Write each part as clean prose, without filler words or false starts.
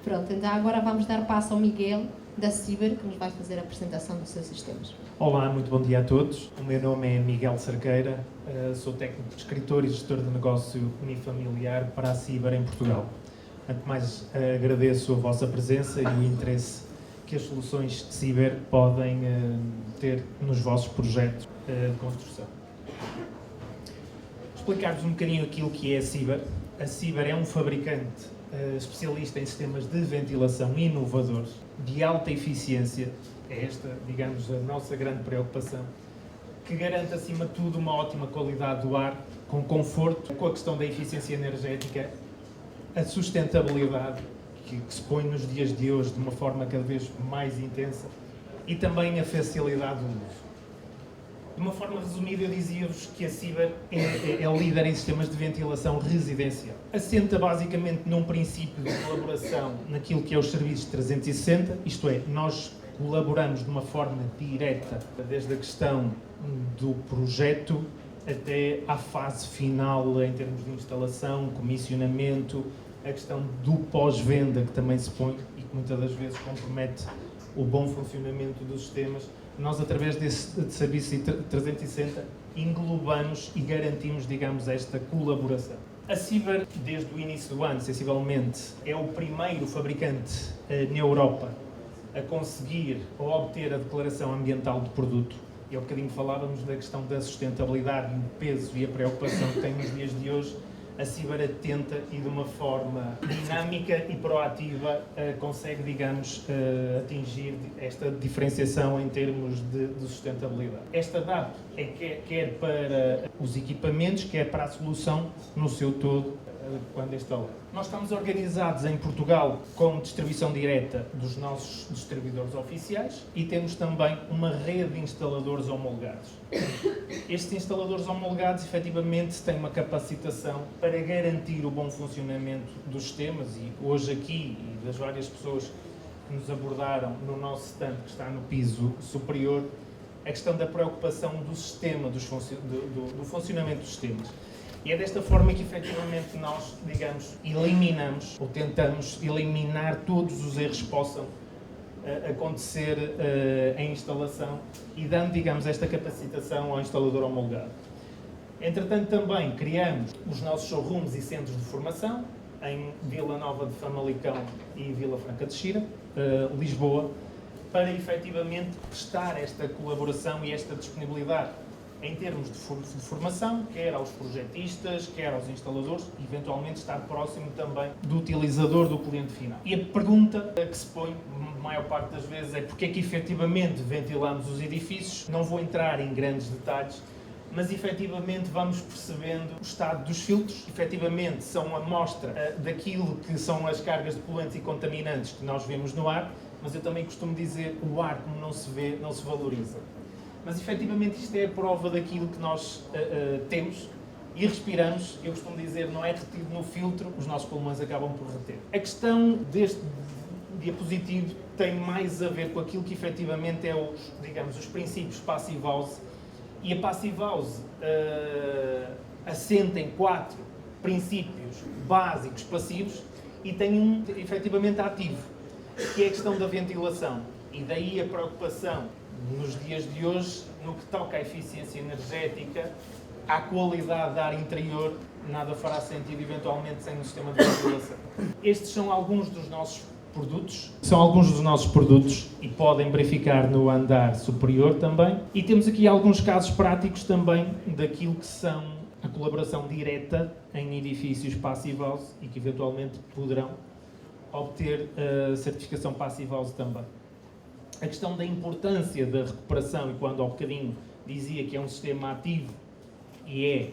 Pronto, então agora vamos dar passo ao Miguel, da Ciber, que nos vai fazer a apresentação dos seus sistemas. Olá, muito bom dia a todos. O meu nome é Miguel Cerqueira, sou técnico de escritor e gestor de negócio unifamiliar para a Ciber em Portugal. Antes de mais, agradeço a vossa presença e o interesse que as soluções de Ciber podem ter nos vossos projetos de construção. Explicar-vos um bocadinho aquilo que é a Ciber. A Ciber é um fabricante especialista em sistemas de ventilação inovadores, de alta eficiência. É esta, digamos, a nossa grande preocupação, que garante, acima de tudo, uma ótima qualidade do ar, com conforto, com a questão da eficiência energética, a sustentabilidade, que se põe nos dias de hoje de uma forma cada vez mais intensa, e também a facilidade do uso. De uma forma resumida, eu dizia-vos que a Ciber é líder em sistemas de ventilação residencial. Assenta basicamente num princípio de colaboração naquilo que é os serviços 360, isto é, nós colaboramos de uma forma direta, desde a questão do projeto até à fase final, em termos de instalação, comissionamento, a questão do pós-venda, que também se põe e que muitas das vezes compromete o bom funcionamento dos sistemas. Nós, através desse serviço 360, englobamos e garantimos, digamos, esta colaboração. A Ciber, desde o início do ano, sensivelmente, é o primeiro fabricante na Europa a conseguir ou a obter a declaração ambiental do produto. E há bocadinho falávamos da questão da sustentabilidade e o peso e a preocupação que tem nos dias de hoje. A Ciber atenta e de uma forma dinâmica e proativa consegue, digamos, atingir esta diferenciação em termos de sustentabilidade. Esta DAP é quer para os equipamentos, quer para a solução no seu todo, quando instalado. Nós estamos organizados em Portugal com distribuição direta dos nossos distribuidores oficiais e temos também uma rede de instaladores homologados. Estes instaladores homologados, efetivamente, têm uma capacitação para garantir o bom funcionamento dos sistemas e hoje aqui, e das várias pessoas que nos abordaram no nosso stand, que está no piso superior, a questão da preocupação do sistema, do funcionamento dos sistemas. E é desta forma que, efetivamente, nós, digamos, eliminamos, ou tentamos eliminar todos os erros que possam acontecer em instalação e dando, digamos, esta capacitação ao instalador homologado. Entretanto, também criamos os nossos showrooms e centros de formação em Vila Nova de Famalicão e Vila Franca de Xira, Lisboa, para, efetivamente, prestar esta colaboração e esta disponibilidade em termos de formação, quer aos projetistas, quer aos instaladores, e eventualmente estar próximo também do utilizador, do cliente final. E a pergunta que se põe, a maior parte das vezes, é porque é que efetivamente ventilamos os edifícios. Não vou entrar em grandes detalhes, mas efetivamente vamos percebendo o estado dos filtros. Efetivamente são a amostra daquilo que são as cargas de poluentes e contaminantes que nós vemos no ar, mas eu também costumo dizer, o ar, como não se vê, não se valoriza. Mas, efetivamente, isto é a prova daquilo que nós temos e respiramos. Eu costumo dizer, não é retido no filtro, os nossos pulmões acabam por reter. A questão deste diapositivo tem mais a ver com aquilo que, efetivamente, é os princípios Passive House. E a Passive House assenta em 4 princípios básicos passivos e tem um, efetivamente, ativo, que é a questão da ventilação. E daí a preocupação nos dias de hoje, no que toca à eficiência energética, à qualidade de ar interior, nada fará sentido eventualmente sem um sistema de ventilação. Estes são alguns dos nossos produtos. E podem verificar no andar superior também. E temos aqui alguns casos práticos também daquilo que são a colaboração direta em edifícios Passive House e que eventualmente poderão obter a certificação Passive House também. A questão da importância da recuperação, e quando há bocadinho dizia que é um sistema ativo e é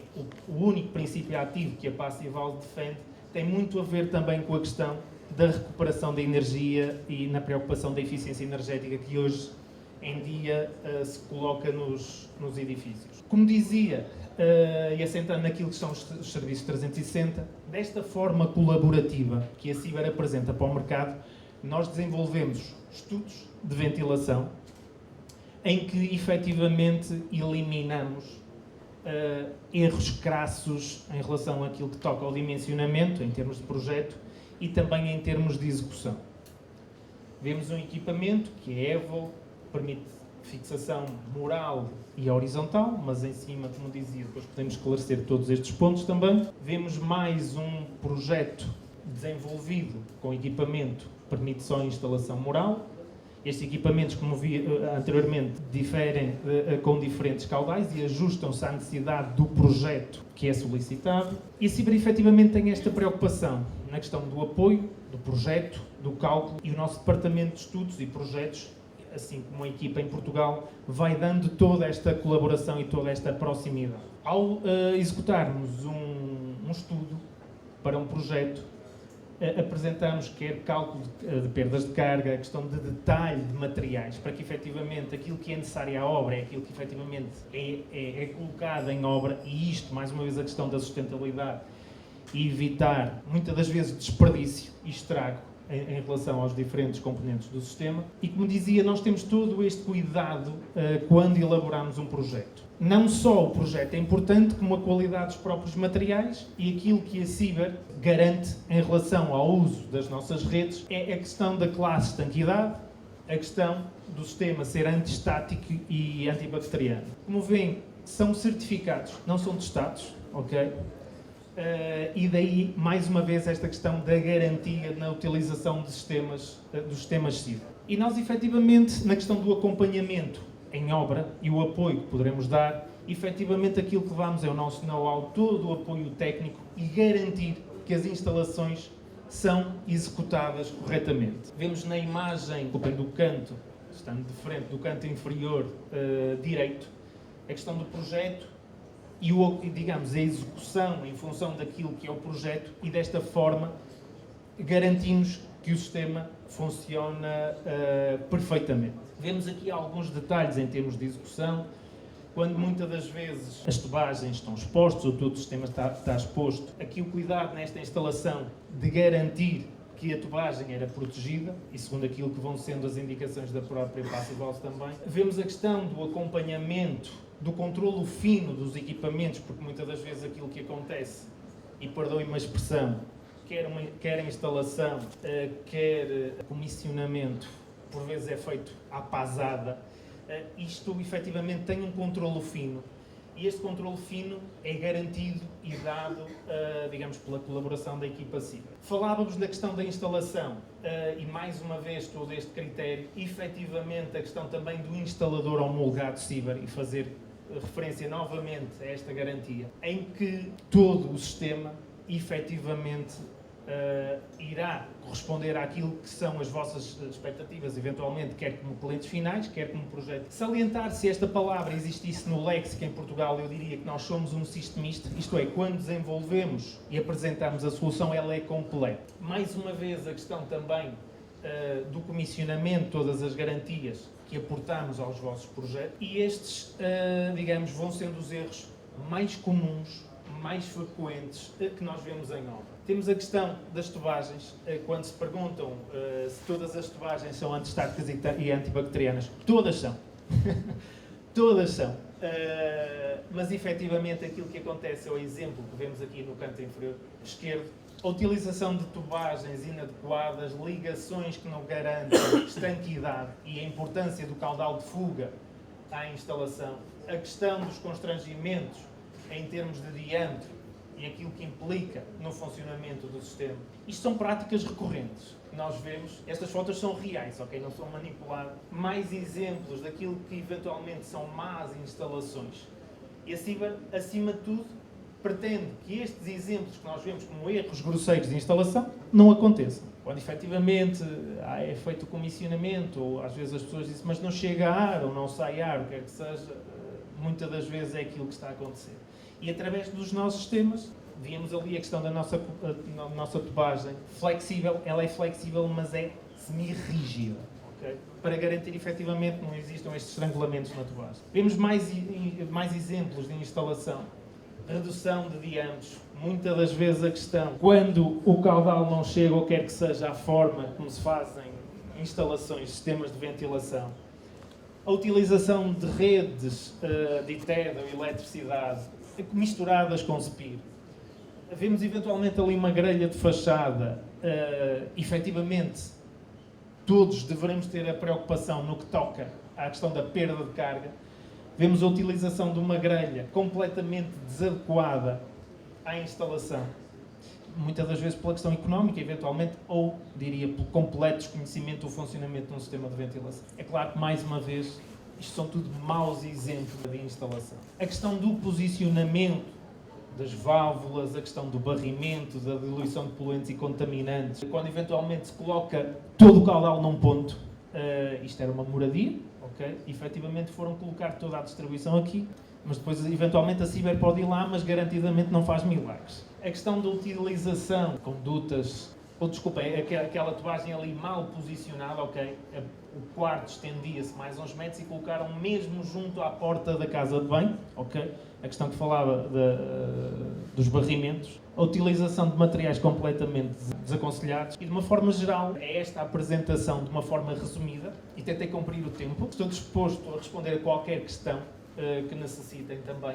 o único princípio ativo que a Passive House defende, tem muito a ver também com a questão da recuperação da energia e na preocupação da eficiência energética que hoje em dia se coloca nos edifícios. Como dizia, e assentando naquilo que são os serviços 360, desta forma colaborativa que a Ciber apresenta para o mercado, nós desenvolvemos estudos de ventilação em que efetivamente eliminamos erros crassos em relação àquilo que toca ao dimensionamento, em termos de projeto, e também em termos de execução. Vemos um equipamento que é EVO, permite fixação mural e horizontal, mas em cima, como dizia, depois podemos esclarecer todos estes pontos também. Vemos mais um projeto desenvolvido com equipamento que permite só a instalação mural. Estes equipamentos, como vi anteriormente, diferem com diferentes caudais e ajustam-se à necessidade do projeto que é solicitado. E a Ciber efetivamente tem esta preocupação na questão do apoio, do projeto, do cálculo, e o nosso departamento de estudos e projetos, assim como a equipa em Portugal, vai dando toda esta colaboração e toda esta proximidade. Ao executarmos um estudo para um projeto, apresentamos quer cálculo de perdas de carga, a questão de detalhe de materiais, para que efetivamente aquilo que é necessário à obra é aquilo que efetivamente é colocado em obra, e isto, mais uma vez, a questão da sustentabilidade e evitar, muitas das vezes, desperdício e estrago em relação aos diferentes componentes do sistema. E, como dizia, nós temos todo este cuidado quando elaboramos um projeto. Não só o projeto é importante, como a qualidade dos próprios materiais, e aquilo que a Ciber garante em relação ao uso das nossas redes é a questão da classe estanquidade, a questão do sistema ser anti-estático e antibacteriano. Como veem, são certificados, não são testados, ok? E daí, mais uma vez, esta questão da garantia na utilização de dos sistemas Ciber. E nós, efetivamente, na questão do acompanhamento em obra e o apoio que poderemos dar, efetivamente aquilo que levamos é o nosso know-how, todo o apoio técnico e garantir que as instalações são executadas corretamente. Vemos na imagem do canto, estando de frente do canto inferior direito, a questão do projeto e, digamos, a execução em função daquilo que é o projeto, e desta forma garantimos que o sistema funciona perfeitamente. Vemos aqui alguns detalhes em termos de execução, quando muitas das vezes as tubagens estão expostas ou todo o sistema está exposto. Aqui o cuidado nesta instalação de garantir que a tubagem era protegida, e segundo aquilo que vão sendo as indicações da própria Passivals também. Vemos a questão do acompanhamento, do controlo fino dos equipamentos, porque muitas das vezes aquilo que acontece, e perdoem-me a expressão, quer a instalação, quer comissionamento, por vezes é feito à pasada. Isto efetivamente tem um controlo fino, e este controlo fino é garantido e dado, digamos, pela colaboração da equipa Ciber. Falávamos da questão da instalação, e mais uma vez todo este critério, efetivamente a questão também do instalador homologado Ciber, e fazer referência novamente a esta garantia, em que todo o sistema efetivamente irá corresponder àquilo que são as vossas expectativas, eventualmente, quer como clientes finais, quer como projeto. Salientar, se esta palavra existisse no léxico em Portugal, eu diria que nós somos um sistemista, isto é, quando desenvolvemos e apresentamos a solução, ela é completa. Mais uma vez, a questão também do comissionamento, todas as garantias que aportamos aos vossos projetos, e estes, digamos, vão sendo os erros mais comuns, mais frequentes que nós vemos em obra. Temos a questão das tubagens, quando se perguntam se todas as tubagens são antistáticas e antibacterianas. Todas são. Todas são. Mas efetivamente aquilo que acontece é o exemplo que vemos aqui no canto inferior esquerdo. A utilização de tubagens inadequadas, ligações que não garantem estanquidade e a importância do caudal de fuga à instalação. A questão dos constrangimentos em termos de diâmetro e aquilo que implica no funcionamento do sistema. Isto são práticas recorrentes. Nós vemos, estas fotos são reais, ok? Não são manipuladas. Mais exemplos daquilo que eventualmente são más instalações. E a Ciber, acima de tudo, pretende que estes exemplos que nós vemos como erros grosseiros de instalação não aconteçam. Quando efetivamente é feito o comissionamento, ou às vezes as pessoas dizem, mas não chega ar ou não sai ar, o que quer que seja, muitas das vezes é aquilo que está a acontecer. E através dos nossos sistemas, víamos ali a questão da nossa tubagem flexível. Ela é flexível, mas é semi-rígida, okay? Para garantir efetivamente que não existam estes estrangulamentos na tubagem. Vemos mais exemplos de instalação. Redução de diâmetros. Muitas das vezes a questão, quando o caudal não chega, ou quer que seja a forma como se fazem instalações, sistemas de ventilação. A utilização de redes de ITED ou eletricidade misturadas com SPIR. Vemos eventualmente ali uma grelha de fachada efetivamente, todos devemos ter a preocupação no que toca à questão da perda de carga. Vemos a utilização de uma grelha completamente desadequada à instalação, muitas das vezes pela questão económica, eventualmente, ou, diria, pelo completo desconhecimento do funcionamento de um sistema de ventilação. É claro que, mais uma vez, isto são tudo maus exemplos de instalação. A questão do posicionamento das válvulas, a questão do barrimento, da diluição de poluentes e contaminantes, quando eventualmente se coloca todo o caudal num ponto, isto era uma moradia, ok? Efetivamente foram colocar toda a distribuição aqui, mas depois eventualmente a Ciber pode ir lá, mas garantidamente não faz milagres. A questão da utilização de condutas, ou desculpa, aquela tuagem ali mal posicionada, ok? O quarto estendia-se mais uns metros e colocaram mesmo junto à porta da casa de banho, ok? A questão que falava dos barrimentos, a utilização de materiais completamente desaconselhados e, de uma forma geral, é esta a apresentação de uma forma resumida e tentei cumprir o tempo. Estou disposto a responder a qualquer questão que necessitem também.